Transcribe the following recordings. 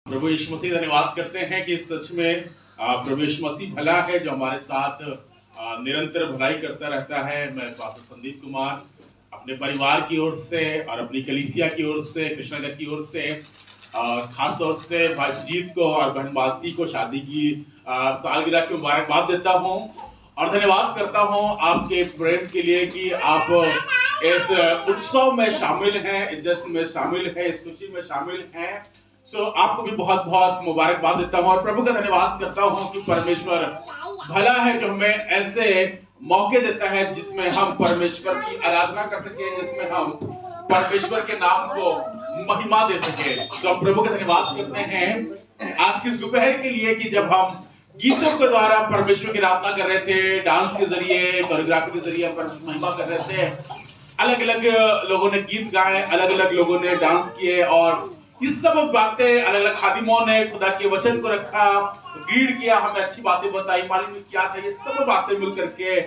प्रभु यीशु मसीह धन्यवाद करते हैं कि सच में प्रभु यीशु मसीह भला है जो हमारे साथ निरंतर भलाई करता रहता है। मैं पास्टर संदीप कुमार अपने परिवार की ओर से और अपनी कलीसिया की ओर से, कृष्णनगर की ओर से, खास तौर से भाई सुजीत को और बहन मालती को शादी की सालगिरह की मुबारकबाद देता हूं और धन्यवाद करता हूं आपके प्रेम के लिए कि आप इस उत्सव में शामिल हैं, इस जश्न में शामिल हैं, इस खुशी में शामिल हैं। आपको भी बहुत बहुत मुबारकबाद देता हूं और प्रभु का धन्यवाद करता हूं कि परमेश्वर भला है जो हमें ऐसे मौके देता है जिसमें हम परमेश्वर की आराधना कर सके, जिसमें हम परमेश्वर के नाम को महिमा दे सके। तो हम प्रभु का धन्यवाद करते हैं आज की इस दोपहर के लिए कि जब हम गीतों के द्वारा परमेश्वर की आराधना कर रहे थे, डांस के जरिए, कोरियोग्राफी के जरिए परमेश्वर महिमा कर रहे थे। अलग अलग लोगों ने गीत गाए, अलग अलग लोगों ने डांस किए और ये सब बातें अलग अलग खादिमों ने खुदा के वचन को रखा, रीड किया, हमें अच्छी बातें बताई, मालूम क्या था। ये सब बातें मिल करके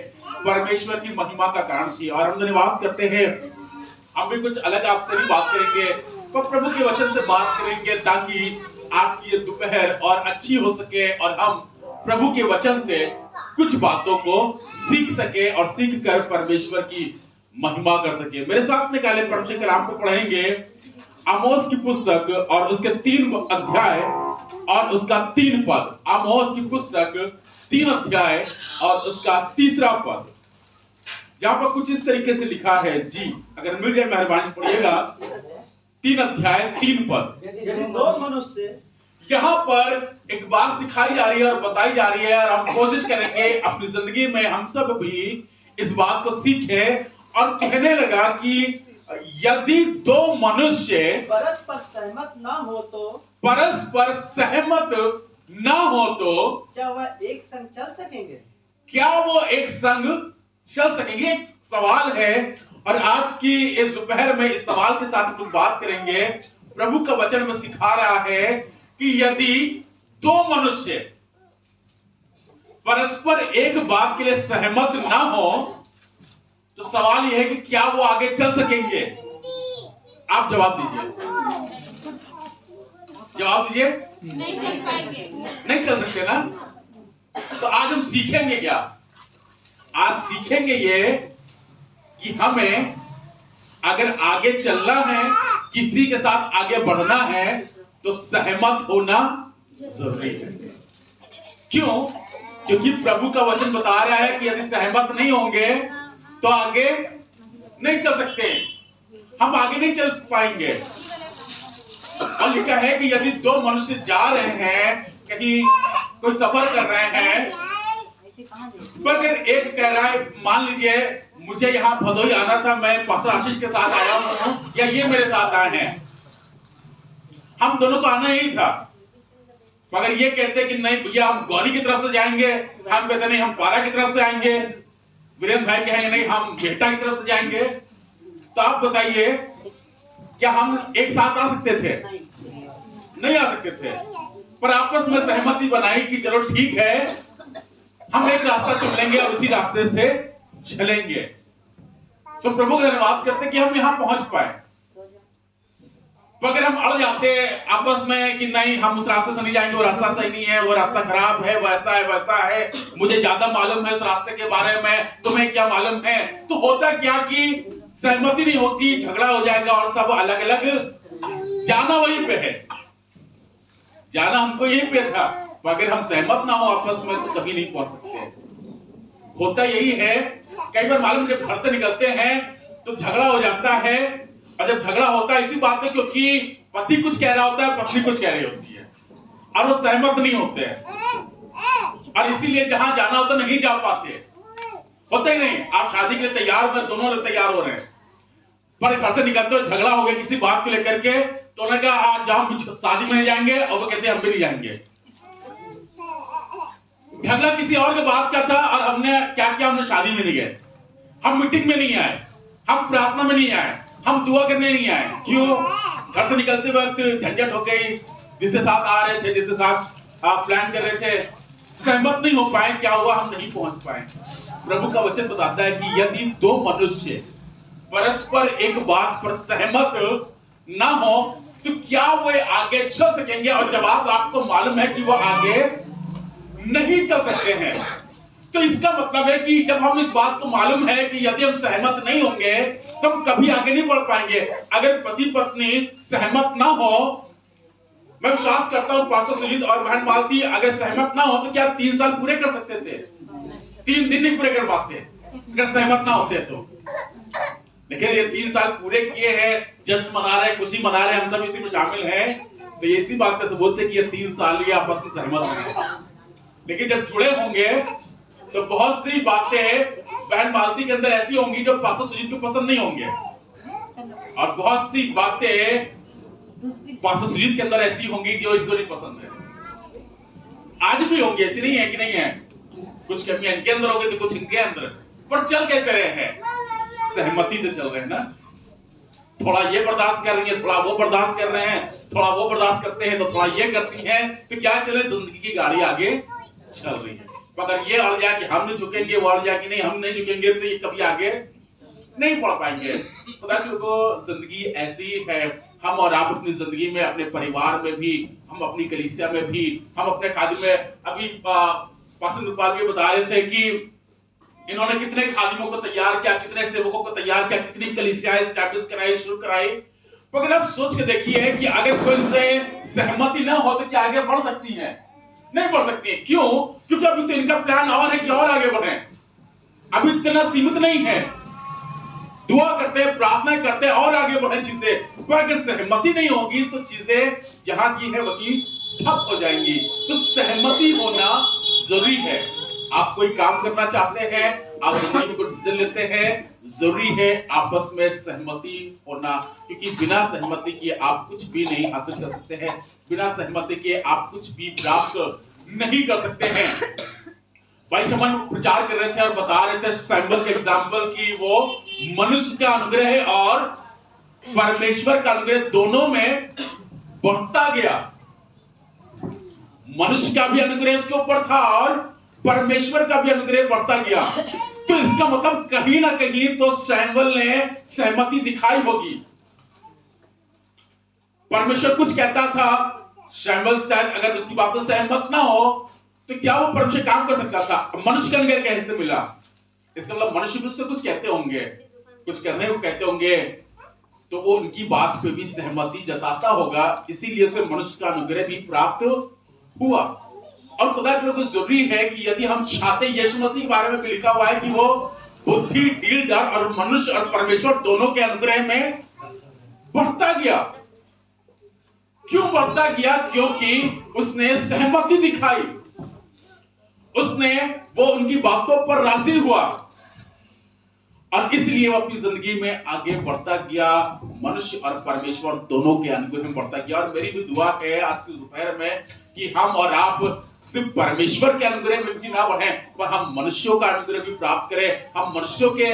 परमेश्वर की महिमा का कारण थी और हम धन्यवाद करते हैं। हम भी कुछ अलग आपसे भी बात करेंगे, तो प्रभु के वचन से बात करेंगे ताकि आज की ये दोपहर और अच्छी हो सके और हम प्रभु के वचन से कुछ बातों को सीख सके और सीख कर परमेश्वर की महिमा कर सके। मेरे साथ निकाले परमेश्वर के नाम को पढ़ेंगे आमोस की पुस्तक और उसके 3 अध्याय और उसका 3 पद। आमोस की पुस्तक 3 अध्याय और उसका 3 पद, जहां पर कुछ इस तरीके से लिखा है। जी अगर मिल जाए मेहरबानी पढ़िएगा। 3 अध्याय 3 पद। यदि 2 मनुष्य, यहाँ पर एक बात सिखाई जा रही है और बताई जा रही है और हम कोशिश करेंगे अपनी जिंदगी में हम सब भी इस बात को सीखें। और कहने लगा कि यदि 2 मनुष्य परस्पर सहमत ना हो तो क्या वह एक संग चल सकेंगे? क्या वो एक संग चल सकेंगे? एक सवाल है और आज की इस दोपहर में इस सवाल के साथ कुछ बात करेंगे। प्रभु का वचन में सिखा रहा है कि यदि 2 मनुष्य परस्पर एक बात के लिए सहमत ना हो तो सवाल यह है कि क्या वो आगे चल सकेंगे? आप जवाब दीजिए, जवाब दीजिए। नहीं चल पाएंगे, नहीं चल सकते ना। तो आज हम सीखेंगे क्या? आज सीखेंगे ये कि हमें अगर आगे चलना है, किसी के साथ आगे बढ़ना है तो सहमत होना जरूरी है। क्यों? क्योंकि प्रभु का वचन बता रहा है कि यदि सहमत नहीं होंगे तो आगे नहीं चल सकते, हम आगे नहीं चल पाएंगे। और लिखा है कि यदि 2 मनुष्य जा रहे हैं, कहीं कोई सफर कर रहे हैं, पर अगर एक कह रहा है, मान लीजिए मुझे यहाँ भदोही आना था, मैं पास्टर आशीष के साथ आया हूं या ये मेरे साथ आए हैं, हम दोनों को आना ही था। मगर ये कहते कि नहीं भैया हम गौरी की तरफ से जाएंगे, हम कहते नहीं हम पारा की तरफ से आएंगे, वीरेंद्र भाई कहेंगे नहीं हम बेटा की तरफ से जाएंगे। तो आप बताइए क्या हम एक साथ आ सकते थे? नहीं आ सकते थे। पर आपस में सहमति बनाई कि चलो ठीक है, हम एक रास्ता चुन लेंगे और उसी रास्ते से चलेंगे। तो प्रभु का धन्यवाद करते कि हम यहां पहुंच पाए। तो अगर हम अड़ जाते आपस में कि नहीं हम उस रास्ते से नहीं जाएंगे, वो रास्ता सही नहीं है, वो रास्ता खराब है, वैसा है वैसा है, मुझे ज्यादा मालूम है उस रास्ते के बारे में, तुम्हें क्या मालूम है, तो होता क्या कि सहमति नहीं होती, झगड़ा हो जाएगा और सब अलग अलग। जाना वहीं पे है, जाना हमको यहीं पे था, अगर हम सहमत ना हो आपस में तो कभी नहीं पहुंच सकते। होता यही है, कई बार मालूम जब घर से निकलते हैं तो झगड़ा हो जाता है। और जब झगड़ा होता है इसी बात में क्योंकि पति कुछ कह रहा होता है, पत्नी कुछ कह रही होती है और वो सहमत नहीं होते हैं और इसीलिए जहां जाना होता नहीं जा पाते, होता ही नहीं। आप शादी के लिए तैयार हो, दोनों लोग तैयार हो रहे हैं, पर घर से निकलते हुए झगड़ा हो गया किसी बात को लेकर के, तो उन्होंने कहा आज जहां शादी में नहीं जाएंगे, और वो कहते हैं हम भी नहीं जाएंगे। झगड़ा किसी और के बात का था और हमने क्या किया, हमने शादी में नहीं गए, हम मीटिंग में नहीं आए, हम प्रार्थना में नहीं आए, हम दुआ करने नहीं आए। क्यों? घर से निकलते वक्त झंझट हो गई, जिसके साथ आ रहे थे, जिसके साथ आप प्लान कर रहे थे, सहमत नहीं हो पाए। क्या हुआ? हम नहीं पहुंच पाए। प्रभु का वचन बताता है कि यदि 2 मनुष्य परस्पर एक बात पर सहमत ना हो तो क्या वो आगे चल सकेंगे? और जवाब आपको मालूम है कि वो आगे नहीं चल सकते हैं। तो इसका मतलब है कि जब हम इस बात को मालूम है कि यदि हम सहमत नहीं होंगे तो हम कभी आगे नहीं बढ़ पाएंगे। अगर पति पत्नी सहमत ना हो, मैं विश्वास करता हूं पास्टर सुजीत और बहन मालती अगर सहमत ना हो तो क्या 3 साल पूरे कर सकते थे? 3 दिन नहीं पूरे कर पाते अगर सहमत ना होते तो। लेकिन ये 3 साल पूरे किए हैं, जश्न मना रहे हैं, खुशी मना रहे हैं, हम सब इसी में शामिल हैं। तो ये इसी बात का सबूत है कि ये 3 साल ये आपस में सहमत हैं। लेकिन जब जुड़े होंगे तो बहुत सी बातें बहन मालती के अंदर ऐसी होंगी जो पास्टर सुजीत को पसंद नहीं होंगे, और बहुत सी बातें पास्टर सुजीत के अंदर ऐसी होंगी जो इनको नहीं पसंद है। आज भी होंगी, ऐसी नहीं है कि नहीं है। कुछ कमियां इनके अंदर होगी तो कुछ इनके अंदर, पर चल कैसे रहे हैं? सहमति से चल रहे हैं ना। थोड़ा ये बर्दाश्त कर रही है, थोड़ा वो बर्दाश्त कर रहे हैं, थोड़ा वो बर्दाश्त करते हैं तो थोड़ा ये करती हैं, तो क्या चले, जिंदगी की गाड़ी आगे चल रही है। मगर ये अड़ जाए कि हम नहीं झुकेंगे, वो अड़ जाए कि नहीं हम नहीं झुकेंगे, तो ये कभी आगे नहीं बढ़ पाएंगे। खुदा की को जिंदगी ऐसी है, हम और आप अपनी जिंदगी में, अपने परिवार में भी, हम अपनी कलीसिया में भी, हम अपने खादिम में, अभी पास्टर गोपाल भी बता रहे थे कि इन्होंने कितने खादिमों को तैयार किया, कितने सेवकों को तैयार किया, कितनी कलीसियाएं एस्टैब्लिश कराई, शुरू कराई। मगर अब सोच के देखिए कि अगर कोई इनसे सहमति ना हो तो क्या आगे बढ़ सकती है? नहीं बढ़ सकती है। क्यों? क्योंकि अभी तो इनका प्लान और है कि और आगे बढ़े, अभी इतना सीमित नहीं है। दुआ करते हैं, प्रार्थना करते हैं और आगे बढ़े चीजें, पर अगर सहमति नहीं होगी तो चीजें जहां की है वहीं ठप हो जाएंगी। तो सहमति होना जरूरी है। आप कोई काम करना चाहते हैं, आप जिंदगी में कोई डिसीजन लेते हैं, जरूरी है आपस में सहमति होना, क्योंकि बिना सहमति के आप कुछ भी नहीं हासिल कर सकते हैं, बिना सहमति के आप कुछ भी प्राप्त नहीं कर सकते हैं। भाई चमन प्रचार कर रहे थे और बता रहे थे सैमुअल के एग्जाम्पल की वो मनुष्य का अनुग्रह और परमेश्वर का अनुग्रह दोनों में बढ़ता गया। मनुष्य का भी अनुग्रह उसके ऊपर था और परमेश्वर का भी अनुग्रह बढ़ता गया। तो इसका मतलब कहीं ना कहीं तो सैमुअल ने सहमति दिखाई होगी। परमेश्वर कुछ कहता था, सैमुअल शायद अगर उसकी बात से सहमत ना हो तो क्या वो परमेश्वर काम कर सकता था? मनुष्य का अनुग्रह कैसे मिला? इसका मतलब मनुष्य भी उससे कुछ कहते होंगे, कुछ करने को कहते होंगे, तो वो उनकी बात पे भी सहमति जताता होगा, इसीलिए उसे मनुष्य का अनुग्रह भी प्राप्त हुआ। और खुदा के लोगों को जरूरी है कि यदि हम चाहते, यीशु मसीह के बारे में भी लिखा हुआ है कि वो बुद्धि, डीलदार और मनुष्य और परमेश्वर दोनों के अनुग्रह में बढ़ता गया। क्यों बढ़ता गया? क्योंकि उसने सहमति दिखाई, उसने वो उनकी बातों पर राजी हुआ, और इसलिए वो अपनी जिंदगी में आगे बढ़ता गया, मनुष्य और परमेश्वर दोनों के अनुग्रह में बढ़ता गया। और मेरी भी दुआ है आज की दोपहर में कि हम और आप सिर्फ परमेश्वर के अनुग्रह में भी ना बढ़े, पर हम मनुष्यों का अनुग्रह भी प्राप्त करें, हम मनुष्यों के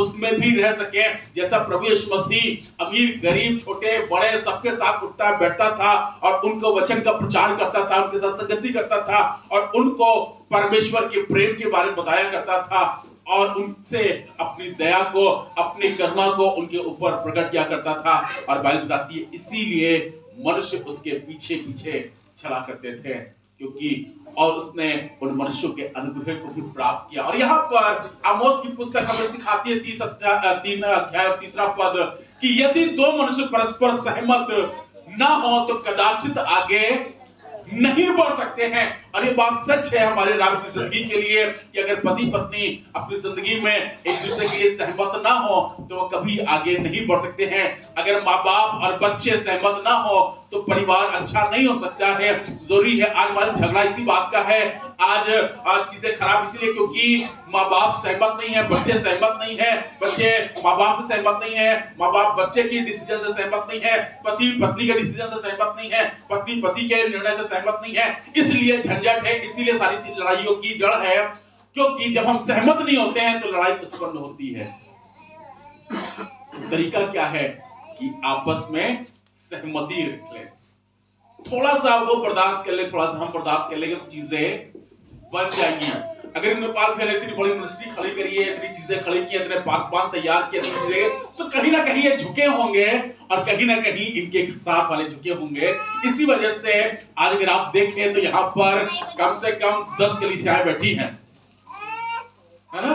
उसमें भी रह सके। जैसा प्रभु यीशु मसीह अमीर, गरीब, छोटे बड़े सबके साथ उठता बैठता था और उनको वचन का प्रचार करता था, उनके साथ संगति करता था और उनको परमेश्वर के प्रेम के बारे में बताया करता था, और उनसे अपनी दया को, अपनी करुणा को उनके ऊपर प्रकट किया करता था। और बाइबल बताती है इसीलिए मनुष्य उसके पीछे पीछे चला करते थे, क्योंकि और उसने उन मनुष्यों के अनुग्रह को भी प्राप्त किया। और यहाँ पर आमोस की पुस्तक हमें सिखाती है 3 अध्याय और 3 पद कि यदि 2 मनुष्य परस्पर सहमत ना हो तो कदाचित आगे नहीं बढ़ सकते हैं। और ये बात सच है हमारे राष्ट्रीय जिंदगी के लिए कि अगर पति पत्नी अपनी जिंदगी में एक दूसरे के लिए सहमत ना हो तो वो कभी आगे नहीं बढ़ सकते हैं। अगर माँ बाप और बच्चे सहमत ना हो तो परिवार अच्छा नहीं हो सकता है। जरूरी है, आज हमारा झगड़ा इसी बात का है, आज चीजें खराब इसलिए क्योंकि माँ बाप सहमत नहीं है, बच्चे सहमत नहीं है, बच्चे माँ बाप से सहमत नहीं है, माँ बाप बच्चे की डिसीजन से सहमत नहीं है, पति पत्नी के डिसीजन से सहमत नहीं है, पत्नी पति के निर्णय से सहमत नहीं है। इसलिए झंझट है, इसीलिए सारी लड़ाइयों की जड़ है, क्योंकि जब हम सहमत नहीं होते हैं तो लड़ाई उत्पन्न होती है। तरीका क्या है कि आपस में सहमति रख ले, थोड़ा सा वो बर्दाश्त कर ले, थोड़ा सा हम बर्दाश्त कर लेंगे तो चीजें बन जाएंगी। अगर इन्होंने पाल फैले इतनी बड़ी इंडस्ट्री खड़ी करी है, इतनी चीजें खड़ी की, इतने पासवान तैयार किए, इतनी चीजें, तो कहीं ना कहीं ये झुके होंगे और कहीं ना कहीं इनके साथ वाले झुके होंगे। इसी वजह से आज अगर आप देखें तो यहाँ पर कम से कम 10 कलीसियाएं बैठी हैं, है ना?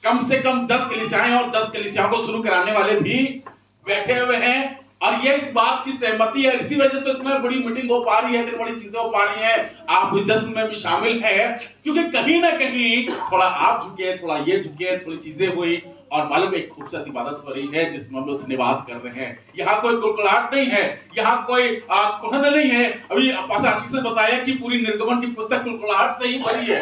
कम से कम 10 कलीसियाएं और 10 कलीसियाओं को शुरू कराने वाले भी बैठे हुए हैं। और ये इस बात की सहमति है, इसी वजह से इतनी बड़ी मीटिंग हो पा रही है, इतनी बड़ी चीजें हो पा रही हैं। आप इस जश्न में भी शामिल हैं क्योंकि कहीं ना कहीं थोड़ा आप झुके, थोड़ा ये झुके, थोड़ी चीजें हुई और मालूम एक खूबसूरत इबादत हो रही है जिसमें हम लोग धन्यवाद कर रहे हैं। यहाँ कोई कुलकुलाहट नहीं है, यहाँ कोई कुहन नहीं है। अभी पास्टर आशीष ने बताया कि पूरी निर्गमन की पुस्तक कुलकुलाहट से ही भरी है।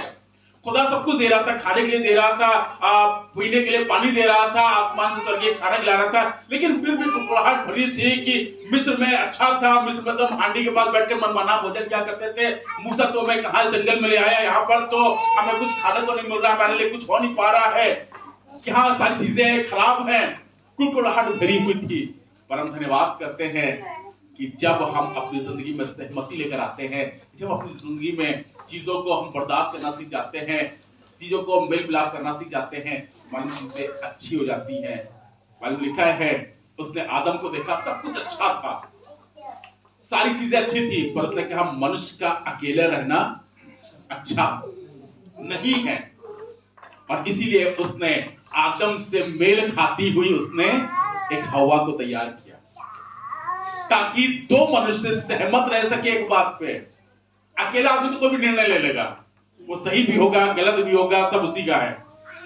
खुदा सब कुछ दे रहा था, खाने के लिए दे रहा था, पीने के लिए पानी दे रहा था, आसमान से स्वर्गीय खाना खिला रहा था, लेकिन फिर भी कुलकुलाहट भरी थी कि मिस्र में अच्छा था। मिस्र में तो हांडी के पास बैठकर मनमाना भोजन क्या करते थे। मूसा तो मैं कहा जंगल में ले आया, यहाँ पर तो हमें कुछ खाने को नहीं मिल रहा, हमारे लिए कुछ हो नहीं पा रहा है, यहाँ सारी चीजें खराब हैं। कुलकुलाहट भरी हुई थी। पर हम धन्यवाद करते हैं कि जब हम अपनी जिंदगी में सहमति लेकर आते हैं, जब अपनी जिंदगी में चीजों को हम बर्दाश्त करना सीख जाते हैं, चीजों को मेल मिलाप करना सीख जाते हैं, मालूम चीजें अच्छी हो जाती हैं। मालूम लिखा है उसने आदम को देखा, सब कुछ अच्छा था, सारी चीजें अच्छी थी, पर उसने कहा मनुष्य का अकेले रहना अच्छा नहीं है। और इसीलिए उसने आदम से मेल खाती हुई उसने एक हवा को तैयार किया ताकि दो मनुष्य सहमत रह सके एक बात पे। अकेला आदमी तो कोई भी निर्णय ले लेगा, वो सही भी होगा गलत भी होगा, सब उसी का है।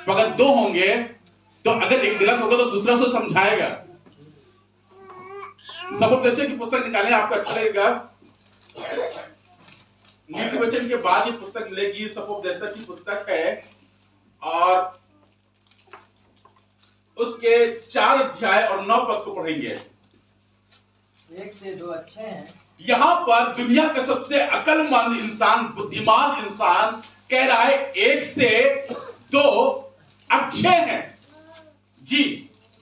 तो अगर दो होंगे तो अगर एक गलत होगा तो दूसरा उसको समझाएगा। समुपदेशक की पुस्तक निकालें, आपको अच्छा लगेगा। नीति वचन के बाद ये पुस्तक मिलेगी, समुपदेशक की पुस्तक है और उसके 4 अध्याय और 9 पद को पढ़ेंगे। 1 से 2 अच्छे हैं। यहां पर दुनिया का सबसे अक्लमंद इंसान, बुद्धिमान इंसान कह रहा है 1 से 2 अच्छे हैं जी,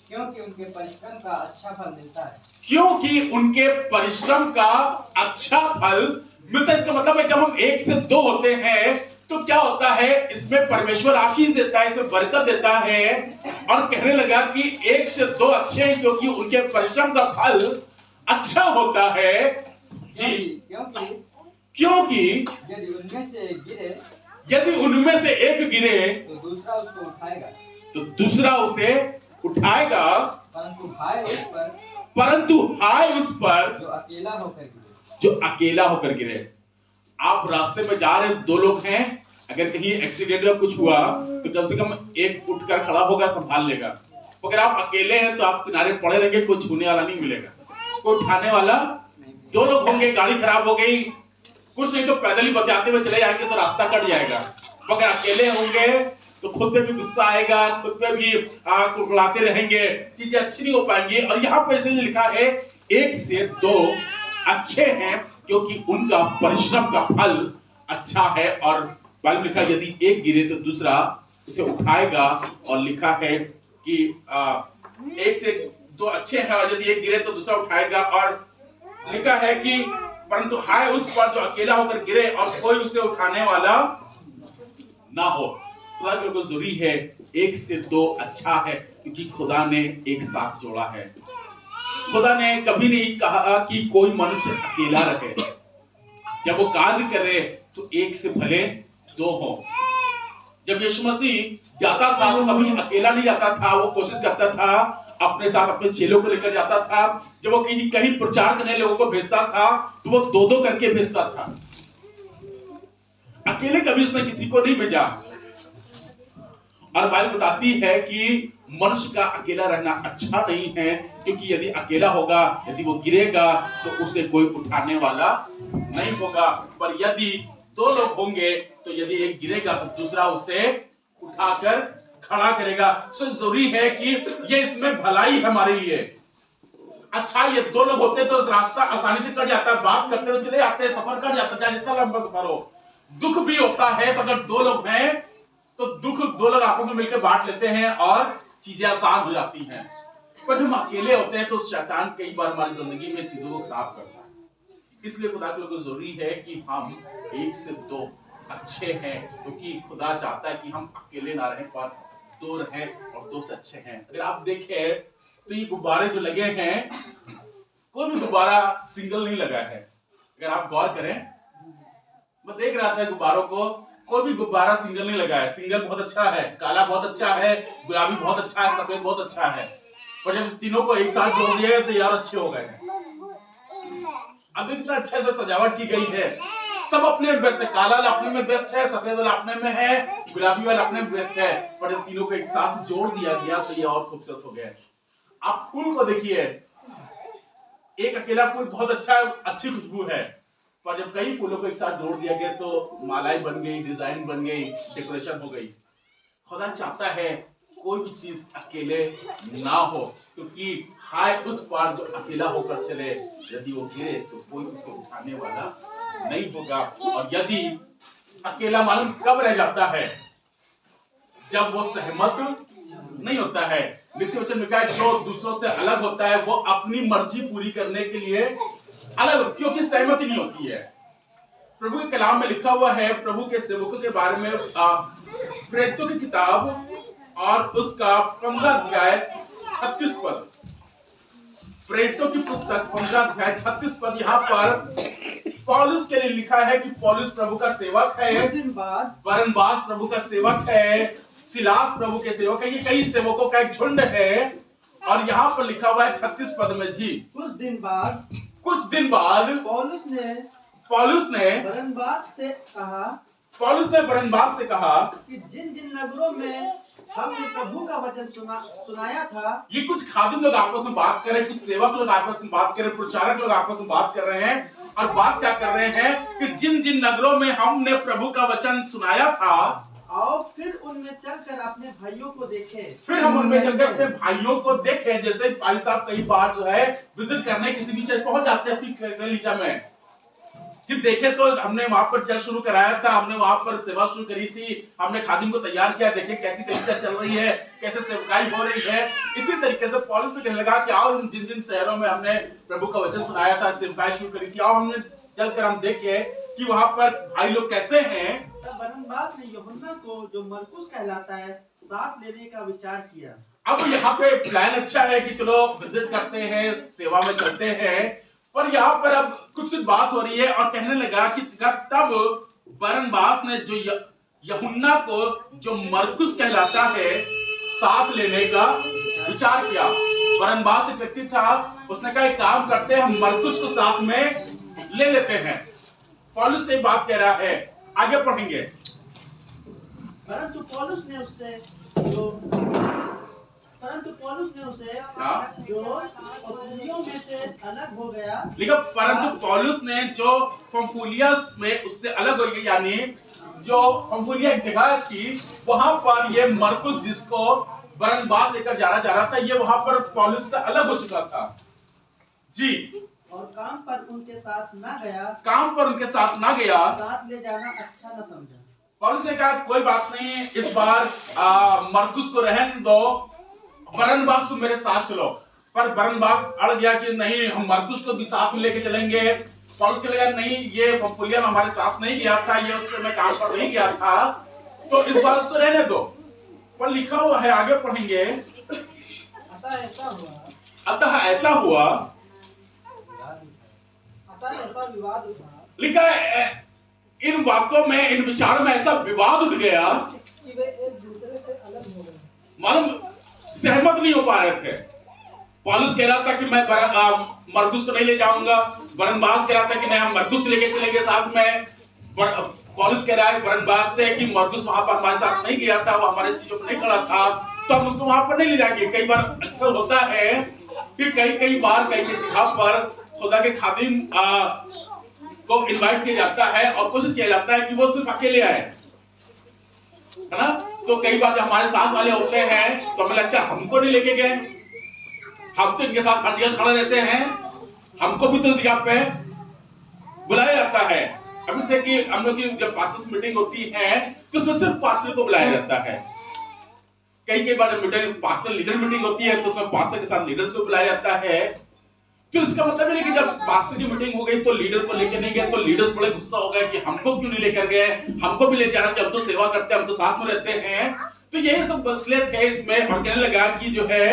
क्योंकि उनके परिश्रम का अच्छा फल मिलता है। क्योंकि उनके परिश्रम का अच्छा फल मिलता है। इसका मतलब है जब हम 1 से 2 होते हैं तो क्या होता है, इसमें परमेश्वर आशीष देता है, इसमें बरकत देता है। और कहने लगा कि 1 से 2 अच्छे हैं क्योंकि उनके परिश्रम का फल अच्छा होता है जी। क्योंकि यदि उनमें से एक गिरे तो दूसरा उसको उठाएगा, तो दूसरा उसे उठाएगा, परंतु हाय उस पर जो अकेला होकर गिरे। आप रास्ते में जा रहे 2 लोग हैं, अगर कहीं एक्सीडेंट या कुछ हुआ तो कम से कम एक उठकर खड़ा होगा, संभाल लेगा। अगर आप अकेले हैं तो आप किनारे पड़े रहेंगे, कोई छूने वाला नहीं मिलेगा, कोई उठाने वाला। 2 लोग होंगे, गाड़ी खराब हो गई, कुछ नहीं तो पैदल ही बचाते हुए चले जाएंगे तो रास्ता कट जाएगा। अगर अकेले होंगे तो खुद पे भी गुस्सा आएगा, खुद पे भी कुड़कुड़ाते रहेंगे, चीजें अच्छी नहीं हो पाएंगी। और यहाँ पे इसलिए लिखा है 1 से 2 अच्छे हैं क्योंकि उनका परिश्रम का फल अच्छा है। और बाइबल लिखा यदि एक गिरे तो दूसरा उसे उठाएगा। और लिखा है कि 1 से 2 अच्छे हैं और यदि एक गिरे तो दूसरा उठाएगा। और लिखा है कि परंतु हाय उस पर जो अकेला होकर गिरे और कोई उसे उठाने वाला ना हो। खुदा के लोगों जरूरी है 1 से 2 अच्छा है क्योंकि खुदा ने एक साथ जोड़ा है। खुदा ने कभी नहीं कहा कि कोई मनुष्य अकेला रहे। जब वो कार्य करे तो 1 से भले 2 हो। जब यीशु मसीह जाता था तो कभी अकेला नहीं जाता था, वो कोशिश करता था अपने साथ अपने चेलों को लेकर जाता था। जब वो कहीं प्रचार करने लोगों को भेजता था तो वो 2-2 करके भेजता था, अकेले कभी उसने किसी को नहीं भेजा। और बाइबल बताती है कि मनुष्य का अकेला रहना अच्छा नहीं है क्योंकि यदि अकेला होगा, यदि वो गिरेगा तो उसे कोई उठाने वाला नहीं होगा। पर यदि 2 लोग होंगे तो यदि एक गिरेगा तो दूसरा उसे उठाकर खड़ा करेगा। सो जरूरी है कि ये इसमें भलाई हमारे लिए अच्छा। ये 2 लोग होते तो रास्ता आसानी से कट जाता है, बात करते हुए चले जाते हैं, सफर कट जाता है, जितना लंबा सफर हो। दुख भी होता है तो अगर 2 लोग हैं तो दुख 2 लोग आपस में मिलकर बांट लेते हैं और चीजें आसान हो जाती हैं। पर जब हम अकेले होते हैं तो शैतान कई बार हमारी जिंदगी में चीजों को खराब करता है। इसलिए खुदा के लोगों को जरूरी है कि हम 1 से 2 अच्छे हैं, क्योंकि खुदा चाहता है कि हम अकेले ना रहें पर दो रहें और दो से अच्छे हैं। अगर आप देखें तो ये गुब्बारे जो लगे हैं, कोई भी गुब्बारा सिंगल नहीं लगा है। अगर आप गौर करें, मैं देख रहा था गुब्बारों को, कोई भी गुब्बारा सिंगल नहीं लगा है। सिंगल बहुत अच्छा है, काला बहुत अच्छा है, गुलाबी बहुत अच्छा है, सफेद बहुत अच्छा है, पर जब तीनों को एक साथ जोड़ दिया गया तो यार अच्छे हो गए हैं। अब कितना अच्छे से सजावट की गई है, सब अपने में बेस्ट है। काला वाला अपने में बेस्ट है, सफेद वाला अपने में है, गुलाबी वाला अपने में बेस्ट है, पर जब तीनों को एक साथ जोड़ दिया गया तो ये और खूबसूरत हो गया। आप फूल को देखिए, एक अकेला फूल बहुत अच्छा, अच्छी खुशबू है, पर जब कई फूलों को एक साथ जोड़ दिया गया तो मालाएं बन गई, डिजाइन बन गई, डेकोरेशन हो गई। खुदा चाहता है कोई भी चीज अकेले ना हो, क्योंकि हाय उस पार जो अकेला होकर चले, यदि वो गिरे तो कोई उसे उठाने वाला नहीं होगा। और यदि अकेला मालूम कब रह जाता है, जब वो सहमत नहीं होता है। नित्य वचन में कहा जो दूसरों से अलग होता है वो अपनी मर्जी पूरी करने के लिए अलग, क्योंकि सहमति नहीं होती है। प्रभु के कलाम में लिखा हुआ है प्रभु के सेवकों के बारे में, प्रेरितों की किताब और उसका 15 अध्याय 36 पद, प्रेरितों की पुस्तक 15 अध्याय 36 पद, यहाँ पर पौलुस के लिए लिखा है कि पौलुस प्रभु का सेवक है, बरनबास प्रभु का सेवक है, सिलास प्रभु के सेवक है। ये कई सेवकों का एक झुंड है। और यहाँ पर लिखा हुआ है 36 पद में जी, कुछ दिन बाद पौलुस ने बरनबास से कहा कि जिन जिन नगरों में हमने प्रभु का वचन सुनाया था, ये कुछ खादिम लोग आपस में बात कर रहे हैं, कुछ सेवक लोग आपस में बात कर रहे हैं, प्रचारक लोग आपस में बात कर रहे हैं, और बात क्या कर रहे हैं कि जिन जिन नगरों में हमने प्रभु का वचन सुनाया था, आओ फिर उनमें चलकर अपने भाइयों को देखें। फिर हम उनमें चलकर अपने भाइयों को देखें। जैसे भाई साहब कई बार जो है विजिट करने किसी भी चर्च पहुंच जाते हैं अपनी कलीसिया में, कि देखे तो हमने वहां पर चर्च शुरू कराया था, हमने वहां पर सेवा शुरू करी थी, हमने खादिम को तैयार किया, देखे कैसी कलीसिया चल रही है, कैसे सेवकाई हो रही है। इसी तरीके से पौलुस भी कहने लगा कि आओ जिन जिन शहरों में हमने प्रभु का वचन सुनाया था, सेवकाई शुरू करी थी, आओ हमने चलकर हम देखे कि वहां पर भाई लोग कैसे हैं। तब बरनबास ने यूहन्ना को, जो मरकुस कहलाता है, साथ लेने का विचार किया। अब यहाँ पे प्लान अच्छा है कि चलो विजिट करते हैं, सेवा में चलते हैं, पर यहाँ पर अब कुछ कुछ बात हो रही है। और कहने लगा कि तब बरनबास ने जो यूहन्ना को, जो मरकुस कहलाता है, साथ लेने का विचार किया। बरनबास एक व्यक्ति था, उसने कहा एक काम करते हैं, हम मरकुस को साथ में ले लेते हैं। पौलुस से बात कह रहा है, आगे पढ़ेंगे। परंतु पौलुस ने उसे जो पंफूलियों में से अलग हो गया, लिखा परंतु पौलुस ने जो पंफूलियस में उससे अलग हो गया, यानी जो पंफूलिया एक जगह थी, वहां पर ये मरकुस जिसको बरनबास लेकर जाना जा रहा था, ये वहां पर पौलुस से अलग हो चुका था जी। और काम पर उनके साथ ना गया, साथ ले जाना अच्छा न समझा। पौलुस ने कहा कोई बात नहीं, इस बार मरकुस को रहने दो, बरनबास तुम मेरे साथ चलो। पर बरनबास अड़ गया कि नहीं, हम मरकुस को भी साथ में लेके चलेंगे। पौलुस के लगा नहीं, ये पंफूलिया में हमारे साथ नहीं गया था, ये उस समय काम पर नहीं गया था, तो इस बार उसको रहने दो। पर लिखा हुआ है, आगे पढ़ेंगे। अतः ऐसा हुआ विवाद उठा, लिखा है इन बातों में, इन विचारों में ऐसा विवाद उठ गया कि वे एक दूसरे से अलग हो गए, मालूम सहमत नहीं हो पा रहे थे। पौलुस कह रहा था कि मैं मरकुस को नहीं ले जाऊंगा, बरनबास कह रहा था कि नहीं हम मरकुस लेके चलेंगे साथ में। पौलुस कह रहा है बरनबास से कि मरकुस वहां पर हमारे साथ नहीं गया था, वो हमारे चीजों पर नहीं खड़ा था, तो हम उसको वहां पर नहीं ले जाएंगे। कई बार अक्सर होता है कि कई बार कई जगह पर खुदा के खादिम को इनवाइट किया जाता है और कोशिश किया जाता है कि वो सिर्फ अकेले आए, है ना। तो कई बार जब हमारे साथ वाले होते हैं तो हमें लगता है हमको नहीं लेके गए, हम तो इनके साथ हर जगह खड़े रहते हैं, हमको भी तो इस जगह पे बुलाया जाता है। अभी से कि हम लोग की जब पास्टर्स मीटिंग होती है तो उसमें सिर्फ पास्टर को बुलाया जाता है। कई बार जब पास्टर लीडर मीटिंग होती है तो उसमें पास्टर के साथ लीडर्स को बुलाया जाता है। तो इसका मतलब ये है कि जब पास्टर की मीटिंग हो गई तो लीडर को लेकर नहीं गए, तो लीडर बड़े गुस्सा हो गए कि हमको क्यों नहीं लेकर गए, हमको भी ले जाना चाहिए, हम तो सेवा करते हैं, हम तो साथ में रहते हैं। तो यही सब मसले थे इसमें, और कहने लगा कि जो है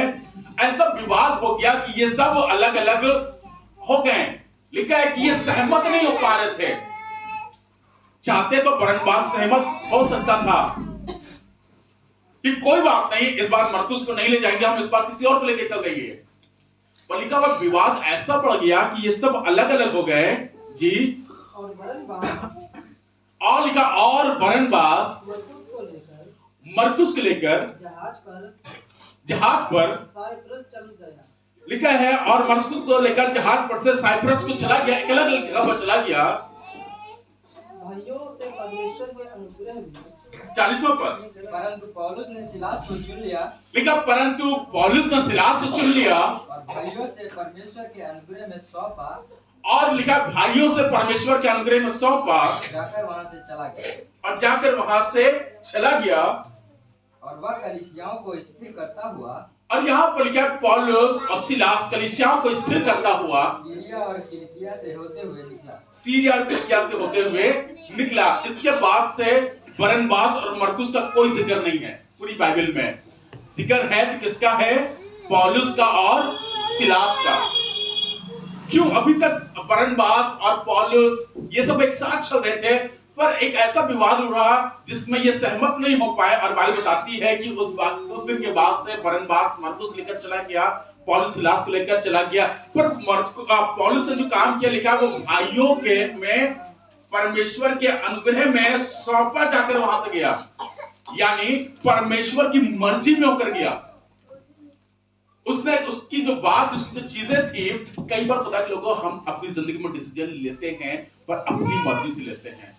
ऐसा विवाद हो गया कि ये सब अलग अलग हो गए। लिखा है कि ये सहमत नहीं हो पा रहे थे। चाहते तो बरनबास सहमत हो सकता था कि कोई बात नहीं, इस बार मरकुस को नहीं ले जाएंगे, हम इस बार किसी और को लेके चल रही है। पर लिखा हुआ विवाद ऐसा बढ़ गया कि ये सब अलग अलग हो गए जी। और बरनबास और लिखा और बरनबास मरकुस को लेकर जहाज पर साइप्रस चल गया। लिखा है और मरकुस को लेकर जहाज पर से साइप्रस को चला गया, एक अलग अलग जगह पर चला गया। भाइयों से परमेश्वर के अनुग्रह में 40वां पद, परंतु पौलुस ने सिलास को चुन लिया। लिखा परंतु पौलुस ने सिलास को चुन लिया और भाइयों से परमेश्वर के अनुग्रह में सौंपा। और लिखा भाइयों से परमेश्वर के अनुग्रह में सौंपा, जाकर वहां से चला गया। और जाकर वहां से चला गया। और वह कलीसियाओं को स्थिर करता हुआ, और यहाँ पर लिखा है पौलुस और सिलास कलीसियाओं को स्थिर करता हुआ सीरिया और किलिकिया से होते हुए निकला। सीरिया और किलिकिया से होते हुए निकला। इसके बाद से बरनबास और मरकुस का कोई जिक्र नहीं है पूरी बाइबल में। जिक्र है तो किसका है? पौलुस का और सिलास का। क्यों? अभी तक बरनबास और पौलुस ये सब एक साथ चल रहे थे, पर एक ऐसा विवाद हुआ जिसमें ये सहमत नहीं हो पाए। और बाइबल बताती है कि उस दिन के बाद से बरनबास मरकुस लेकर चला गया, पौलुस सिलास को लेकर चला गया। पर पौलुस ने जो काम किया, लिखा वो भाइयों के में परमेश्वर के अनुग्रह में सौंपा जाकर वहां से गया, यानी परमेश्वर की मर्जी में होकर गया। उसने उसकी जो बात, उसकी जो चीजें थी, कई बार खुदा के लोगों हम अपनी जिंदगी में डिसीजन लेते हैं पर अपनी मर्जी से लेते हैं।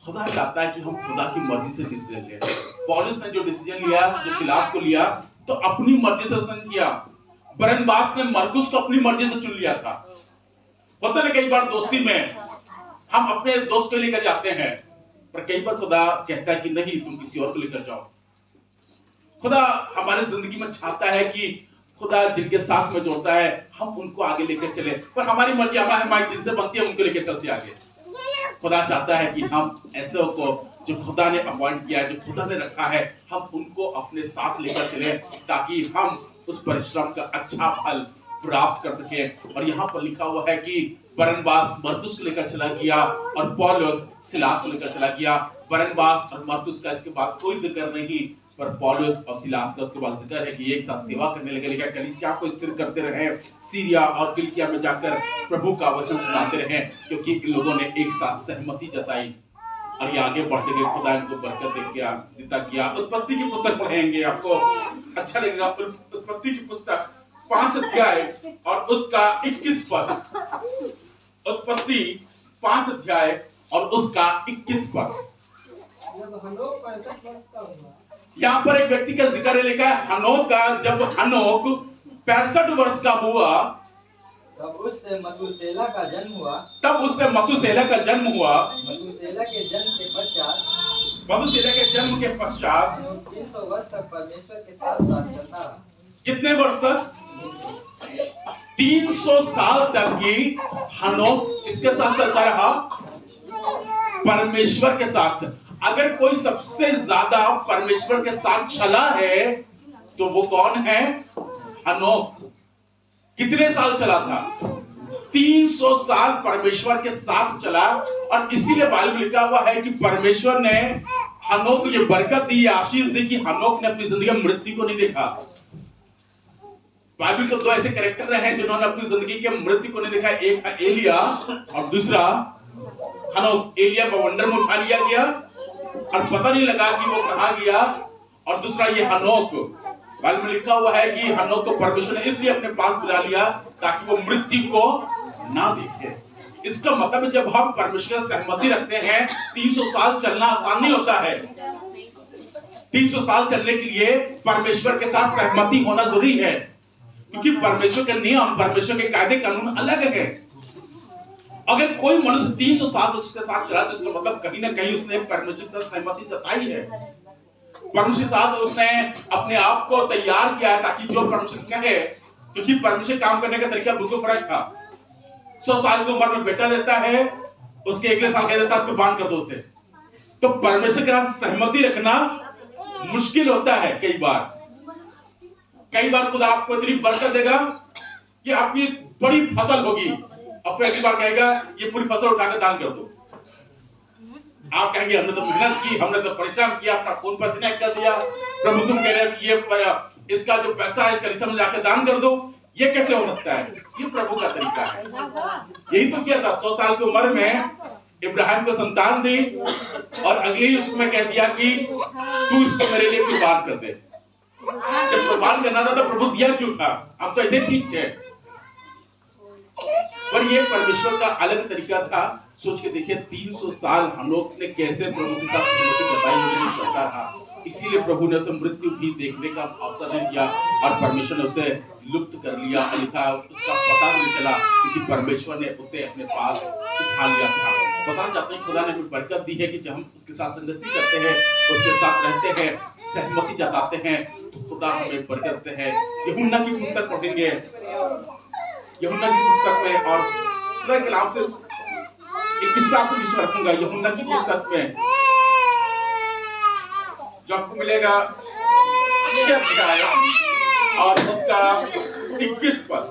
खुदा चाहता है कि हम खुदा की मर्जी से डिसीजन लें। पौलुस ने जो डिसीजन लिया, जो सिलास को लिया, तो अपनी मर्जी से उसने किया। बरनबास ने मरकुस को अपनी मर्जी से चुन लिया था। होता है कई बार दोस्ती में हम अपने दोस्त को लेकर जाते हैं, पर कई बार खुदा कहता है कि नहीं, तुम किसी और को लेकर जाओ। खुदा हमारी जिंदगी में चाहता है कि खुदा जिनके साथ में जोड़ता है हम उनको आगे लेकर चले, पर हमारी मर्जी हमारी जिनसे बनती है उनको लेकर चलते आगे। खुदा चाहता है कि हम ऐसे को जो खुदा ने अपॉइंट किया है, जो खुदा ने रखा है, हम उनको अपने साथ लेकर चले ताकि हम उस परिश्रम का अच्छा फल प्राप्त कर सके। और यहाँ पर लिखा हुआ है कि बरनबास मरकुस को लेकर चला गया और पौलुस सिलास को लेकर चला गया। बरनबास और मरकुस का इसके बाद कोई जिक्र नहीं, पर पौलुस और सिलास का उसके बाद जिक्र है कि एक साथ सेवा करने लगे, लेकिन कलीसिया को स्थिर करते रहे, सीरिया और किलिकिया में जाकर प्रभु का वचन सुनाते रहे, क्योंकि इन लोगों ने एक साथ सहमति जताई। और ये आगे बढ़ते गए, खुदा इनको बरकत देता गया। उत्पत्ति की पुस्तक पढ़ेंगे, आपको अच्छा लगेगा। उत्पत्ति की पुस्तक 5 अध्याय और उसका 21 पद। उत्पत्ति 5 अध्याय और उसका 21 पद। यहाँ पर एक व्यक्ति का जिक्र लिखा है, हनोक का। जब हनोक 65 वर्ष का हुआ, तब उससे मतुसेला का जन्म हुआ। मतुसेला के जन्म के पश्चात 300 वर्ष तक परमेश्वर के साथ साथ चलता रहा। कितने वर्ष तक? 300 साल तक की हनोक किसके साथ चलता रहा? परमेश्वर के साथ। अगर कोई सबसे ज्यादा परमेश्वर के साथ चला है तो वो कौन है? हनोक। कितने साल चला था? 300 साल परमेश्वर के साथ चला। और इसीलिए बाइबल में लिखा हुआ है कि परमेश्वर ने हनोक को ये बरकत दी, आशीष दी कि हनोक ने अपनी जिंदगी में मृत्यु को नहीं देखा। बाइबल के 2 ऐसे कैरेक्टर हैं जिन्होंने अपनी जिंदगी के मृत्यु को नहीं देखा। एक है एलिया और दूसरा हनोक। एलिया बवंडर में उठा लिया गया और पता नहीं लगा कि वो कहां गया, और दूसरा ये हनोक। बाइबल में लिखा हुआ है कि हनोक को परमेश्वर ने इसलिए अपने पास बुला लिया ताकि वो मृत्यु को ना देखे। इसका मतलब जब हम परमेश्वर से सहमति रखते हैं, 300 साल चलना आसान नहीं होता है। 300 साल चलने के लिए परमेश्वर के साथ सहमति होना जरूरी है, क्योंकि परमेश्वर के नियम, परमेश्वर के कायदे कानून अलग है। अगर कोई मनुष्य 300 साल उसके साथ चला तो इसका मतलब कहीं ना कहीं उसने परमेश्वर के साथ सहमति जताई है। परमेश्वर के साथ उसने अपने आप को तैयार किया है ताकि जो परमेश्वर कहे क्योंकि परमेश्वर काम करने का तरीका बिल्कुल फर्क था। 100 साल की उम्र में बेटा देता है, उसके अगले साल कह देता है कुर्बान कर दो उसे। तो परमेश्वर के साथ सहमति रखना मुश्किल होता है। कई बार खुदा आपको इतनी बरकत देगा कि आपकी बड़ी फसल होगी, और फिर अगली बार कहेगा ये पूरी फसल उठाकर दान कर दो। आप कहेंगे हमने तो मेहनत की, हमने तो परिश्रम किया, अपना खून पसीना कर दिया, प्रभु तुम कह रहे हो कि ये इसका जो पैसा है कलिसिया में जाकर दान कर दो, ये कैसे हो सकता है? ये प्रभु का तरीका है। यही तो किया था। 100 साल की उम्र में इब्राहिम को संतान दी, और अगले ही उसमें कह दिया कि तू इसको मेरे लिए कुर्बान कर दे। जब कुर्बान करना था तो प्रभु दिया क्यों था? हम तो ऐसे ठीक थे। पर ये परमेश्वर का अलग तरीका था। सोच के देखिए 300 साल हम लोग ने कैसे प्रभु के साथ सहमति जताई, मुझे पता था। इसीलिए प्रभु ने उसे मृत्यु भी देखने का अवसर नहीं दिया, और परमेश्वर ने उसे लुप्त कर लिया। लिखा उसका पता नहीं चला, क्योंकि परमेश्वर ने उसे अपने पास उठा लिया था। बताना चाहते हैं खुदा ने हमें बरकत दी है कि जब हम उसके साथ संगति करते हैं, उसके साथ रहते हैं, सहमति जताते हैं, तो खुदा हमें बरकत देते हैं। यूहन्ना की पुस्तक पढ़ेंगे, यूहन्ना की पुस्तक में, और खुदा के कलाम से एक किस्सा आपको विश्वास रखूंगा। यूहन्ना की पुस्तक में जो आपको मिलेगा 6 अध्याय और उसका 21 पद।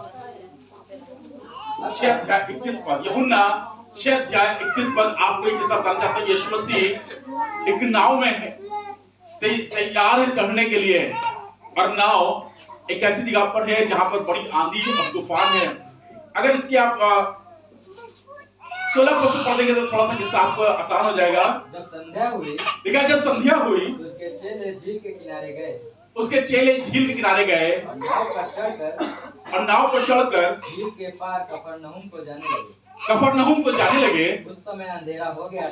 6 अध्याय 21 पद, यूहन्ना 6 अध्याय 21 पद। आपको एक किस्सा बताना चाहता हूं। यीशु मसीह एक नाव में है, तैयार है चढ़ने के लिए, और नाव एक ऐसी जगह पर है जहां पर बड़ी आंधी और तूफान है। अगर इसकी आप 16 पद पढ़ देंगे तो थोड़ा सा किस्सा आपको आसान हो जाएगा। जब संध्या हुई, देखा जब संध्या हुई, उसके चेले झील के किनारे गए, उसके चेले झील के किनारे गए, और नाव पर चढ़कर झील के पार कफरनहूम को जाने लगे। कफरनहूम को जाने लगे। उस समय अंधेरा हो गया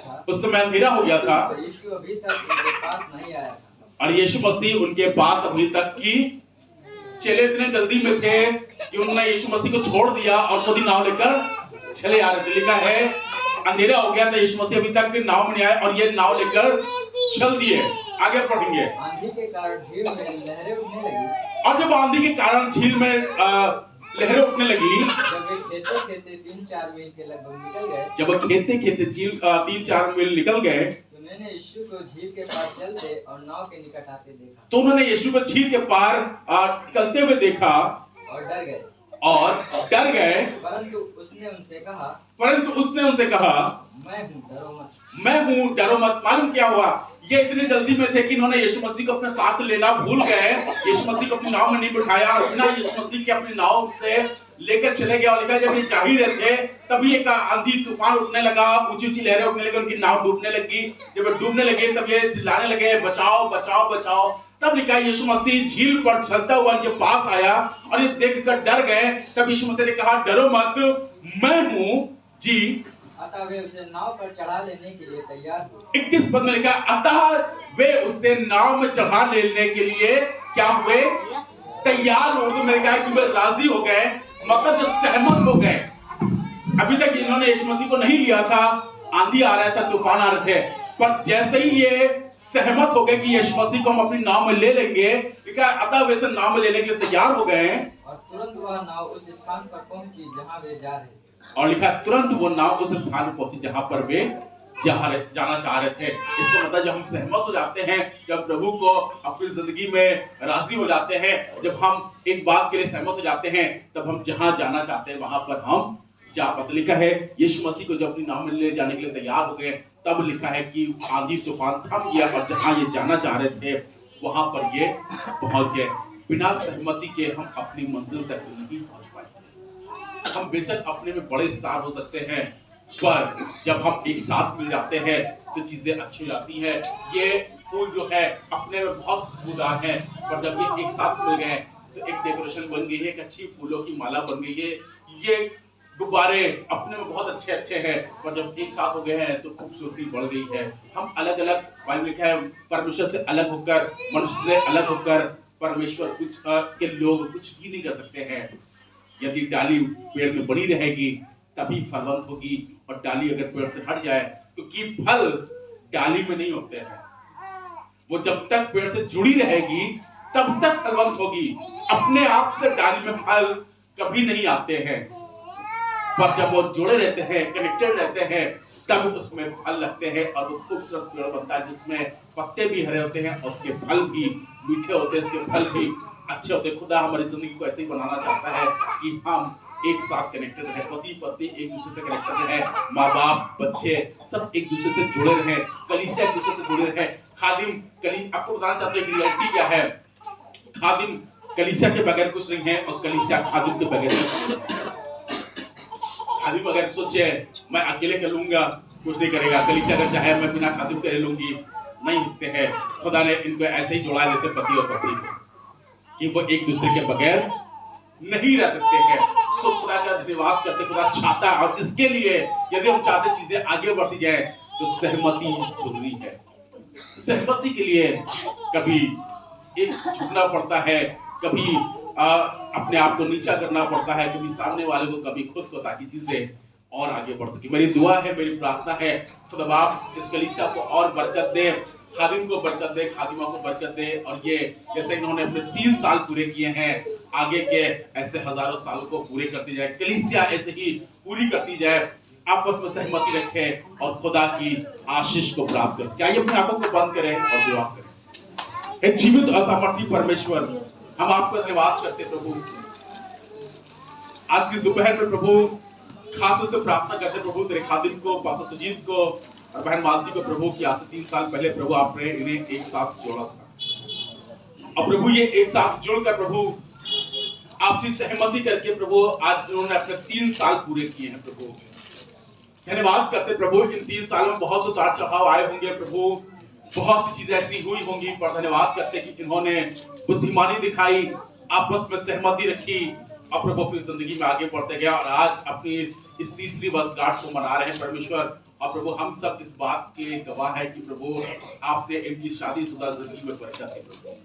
था। तो यीशु अभी तक उनके पास नहीं आया था, और यीशु मसीह उनके पास अभी तक की। चेले इतने जल्दी में थे कि उन्होंने यीशु मसीह को छोड़ दिया और खुद ही नाव लेकर चले आ रहे थे। लिखा है अंधेरा हो गया था, यीशु मसीह अभी तक नाव में नहीं आए, और ये नाव लेकर चल दिए। आगे पढ़ेंगे। आंधी के कारण झील में लहरें उठने लगी, और जब आंधी के कारण झील में लहरें उठने लगी, जब वे खेते 3-4 मील के लगभग निकल गए, जब खेते झील 3-4 मील निकल गए, उन्होंने यीशु को झील के पार चलते और नाव के निकट आते देखा। तो उन्होंने यीशु को झील के पार चलते हुए देखा और डर गए। परंतु उसने उनसे कहा, मैं हूँ, डरो मत। मालूम क्या हुआ? ये इतने जल्दी में थे कि इन्होंने यीशु मसीह को अपने साथ लेना भूल गए। यीशु मसीह को अपनी नाव में नहीं बिठाया, और बिना यीशु मसीह के अपनी नाव से लेकर चले गए। और लिखा जब ये जा ही रहे थे, तभी एक आंधी तूफान उठने लगा, ऊंची लहरें उठने लगी, उनकी नाव डूबने लगी। जब ये डूबने लगे तब ये चिल्लाने लगे, बचाओ बचाओ बचाओ। तब लिखा यीशु मसीह झील पर चलता हुआ उनके पास आया, और ये देखकर डर गए। तब यीशु मसीह ने कहा, डरो मत, मैं हूँ जी। अतः वे उसे नाव पर चढ़ा लेने के लिए तैयार हुए। 21 पद में लिखा, अतः वे उसे नाव में चढ़ा लेने के लिए क्या हुए? तैयार हो। उर्दू में लिखा है कि वे राजी हो गए, मतलब जो सहमत हो गए। अभी तक इन्होंने यीशु मसीह को नहीं लिया था, आंधी आ रहा था, तूफान आ रहे थे, पर जैसे ही ये सहमत हो गए कि यीशु मसीह को हम अपनी नाव में ले लेंगे, लिखा अतः वे नाव में लेने के लिए तैयार हो गए, और तुरंत वह नाव उस स्थान पर पहुंची जहां वे जा रहे थे। और लिखा तुरंत वो नाव उस स्थान पर पहुंची जहां पर वे जाना चाह रहे थे। इसका मतलब जब हम सहमत हो जाते हैं, जब प्रभु को अपनी जिंदगी में राजी हो जाते हैं, जब हम एक बात के लिए सहमत हो जाते हैं, तब हम जहां जाना चाहते हैं वहां पर हम जा पाते। लिखा है यीशु मसीह को जब अपनी नाव में ले जाने के लिए तैयार हो गए, तब लिखा है कि आंधी तूफान थम गया, और जहां ये जाना चाह रहे थे वहां पर ये पहुंच गए। बिना सहमति के हम अपनी मंजिल तक नहीं पहुंच पाएंगे। हम बेशक अपने में बड़े स्टार हो सकते हैं, पर जब हम एक साथ मिल जाते हैं तो चीजें अच्छी हो जाती हैं। ये फूल जो है अपने में बहुत खुशबूदार है, पर जब ये एक साथ मिल गए तो एक डेकोरेशन बन गई है, एक अच्छी फूलों की माला बन गई है। ये गुब्बारे अपने में बहुत अच्छे हैं, पर जब एक साथ हो गए हैं तो खूबसूरती बढ़ गई है। हम अलग अलग, बाइबल लिखा है, परमेश्वर से अलग होकर, मनुष्य से अलग होकर परमेश्वर के लोग कुछ भी नहीं कर सकते हैं। यदि डाली पेड़ में बनी रहेगी तभी फलवंत होगी, और डाली अगर पेड़ से हट जाए, क्योंकि फल डाली में नहीं होते हैं, वो जब तक पेड़ से जुड़ी रहेगी तब तक फलवंत होगी। अपने आप से डाली में फल कभी नहीं आते हैं, पर जब वो जुड़े रहते हैं, कनेक्टेड रहते हैं, तब उसमें फल लगते हैं और वो खूबसूरत पेड़ बनता है जिसमें पत्ते भी हरे होते हैं और उसके फल भी मीठे होते हैं, उसके फल भी अच्छे होते हैं। खुदा हमारी जिंदगी को ऐसे ही बनाना चाहता है कि हम एक साथ कनेक्टेड रहे, पति पत्नी एक दूसरे से कनेक्टेड रहे, माँ बाप बच्चे सब एक दूसरे से जुड़े रहे, कलीसिया एक दूसरे से जुड़े रहे, खादिम आपको बताना चाहते हैं कि रियलिटी क्या है। खादिम कलीसिया के बगैर कुछ नहीं है और कलीसिया खादिम के बगैर कुछ नहीं है। खादिम अगर सोचे मैं अकेले कर लूंगा, कुछ नहीं करेगा। कलीसिया अगर चाहे मैं बिना खादिम करे लूंगी, नहीं हिस्से है। खुदा ने इनको ऐसे ही जोड़ा है जैसे पति और पत्नी को, कि वो एक दूसरे के बगैर नहीं रह सकते हैं। सो खुदा का धन्यवाद करते, खुदा चाहता है। और इसके लिए यदि हम चाहते चीजें आगे बढ़ती जाए तो सहमति जरूरी है। सहमति के लिए कभी एक झुकना पड़ता है, कभी अपने आप को नीचा करना पड़ता है, कभी सामने वाले को, कभी खुद को, ताकि चीजें और आगे बढ़ सके। मेरी दुआ है, मेरी प्रार्थना है, खुदा बाप इस कलीसिया को और बरकत दे, खादिम को बरकत दे, खादिमा को बरकत दे। और ये जैसे इन्होंने अपने 3 साल पूरे किए हैं, आगे के ऐसे हजारों सालों को पूरे करती जाए, कलीसिया ऐसे ही पूरी करती जाए, आपस में सहमति रखे और खुदा की आशीष को प्राप्त करें। क्या ये अपने आंखों को बंद करें और दुआ करें। एक जीवित असामर्थी परमेश्वर, हम आपका धन्यवाद करते प्रभु। आज की दोपहर में प्रभु खास से प्रार्थना करते प्रभु तेरे खादिम को, पास्टर सुजीत को और बहन मालती को प्रभु, की आज से 3 साल पहले प्रभु आपने इन्हें एक साथ जोड़ा था। और प्रभु ये एक साथ जुड़कर प्रभु आपसी सहमति करके प्रभु आज इन्होंने अपने 3 साल पूरे किए हैं प्रभु। धन्यवाद करते प्रभु, इन 3 सालों में बहुत से उतार चढ़ाव आए होंगे प्रभु, बहुत सी चीजें ऐसी हुई होंगी, पर धन्यवाद करते कि इन्होंने बुद्धिमानी दिखाई, आपस में सहमति रखी और प्रभु अपनी जिंदगी में आगे बढ़ते गया और आज अपनी इस 3री वर्षगांठ को मना रहे हैं परमेश्वर। और प्रभु हम सब इस बात के गवाह है कि प्रभु आपने इनकी शादीशुदा जिंदगी में बरकत दी प्रभु।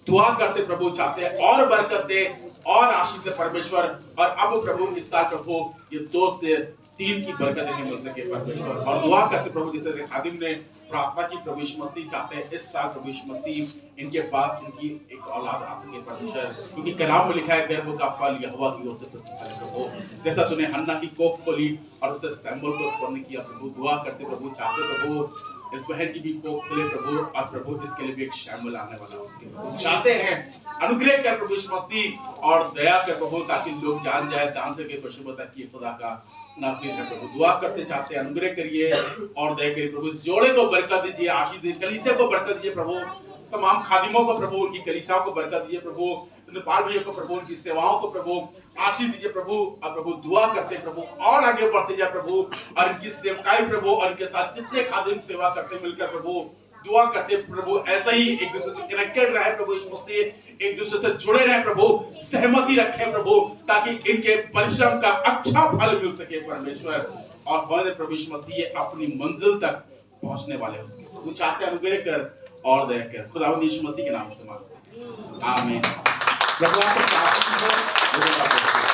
दुआ करते प्रभु, चाहते हैं और बरकत दे और आशीष दे परमेश्वर। और अब प्रभु इस साल प्रभु ये 2 से 3 की बरकत इन्हें मिल सके परमेश्वर। और दुआ करते प्रभु जैसे खादिम ने प्रार्थना की, प्रभु यीशु मसीह चाहते हैं इस साल प्रभु यीशु मसीह इनके पास इनकी एक औलाद आ सके परमेश्वर, क्योंकि कलाम में लिखा है गर्भ का फल यहोवा की ओर से प्रतिफल है प्रभु। जैसा तूने हन्ना की कोख खोली और उसे स्तंभों को उत्पन्न किया प्रभु, दुआ करते प्रभु, चाहते प्रभु इस बहन की भी कोख खोले प्रभु, और प्रभु इसके लिए भी एक शैम्बल आने वाला उसके प्रभु चाहते हैं। अनुग्रह कर प्रभु यीशु मसीह और दया कर प्रभु, ताकि लोग जान जाए दान से के परमेश्वर बता कि खुदा का नासिर है प्रभु। दुआ करते चाहते हैं, अनुग्रह करिए और दया करिए प्रभु। इस जोड़े को बरकत दीजिए, आशीष दीजिए, कलीसिया को बरकत दीजिए प्रभु, तमाम खादिमों को प्रभु, उनकी कलीसियाओं को बरकत दीजिए प्रभु, नेपाल भैया को प्रभु, उनकी सेवाओं को प्रभु आशीष दीजिए प्रभु। और प्रभु दुआ करते प्रभु और आगे बढ़ते जाए प्रभु, और इनकी सेवकाई प्रभु और इनके साथ जितने खादिम सेवा करते मिलकर प्रभु दुआ करते प्रभु ऐसा ही एक दूसरे से कनेक्टेड रहे प्रभु, यीशु मसीह एक दूसरे से जुड़े रहे प्रभु, सहमति रखें प्रभु, ताकि इनके परिश्रम का अच्छा फल मिल सके परमेश्वर। और हमारे प्रभु यीशु मसीह अपनी मंजिल तक पहुंचने वाले उसके प्रभु चाहते हैं, अनुग्रह कर और दया कर, खुदावंद यीशु मसीह के नाम से मांगते हैं, आमीन। प्रभु आपको आशीष दे।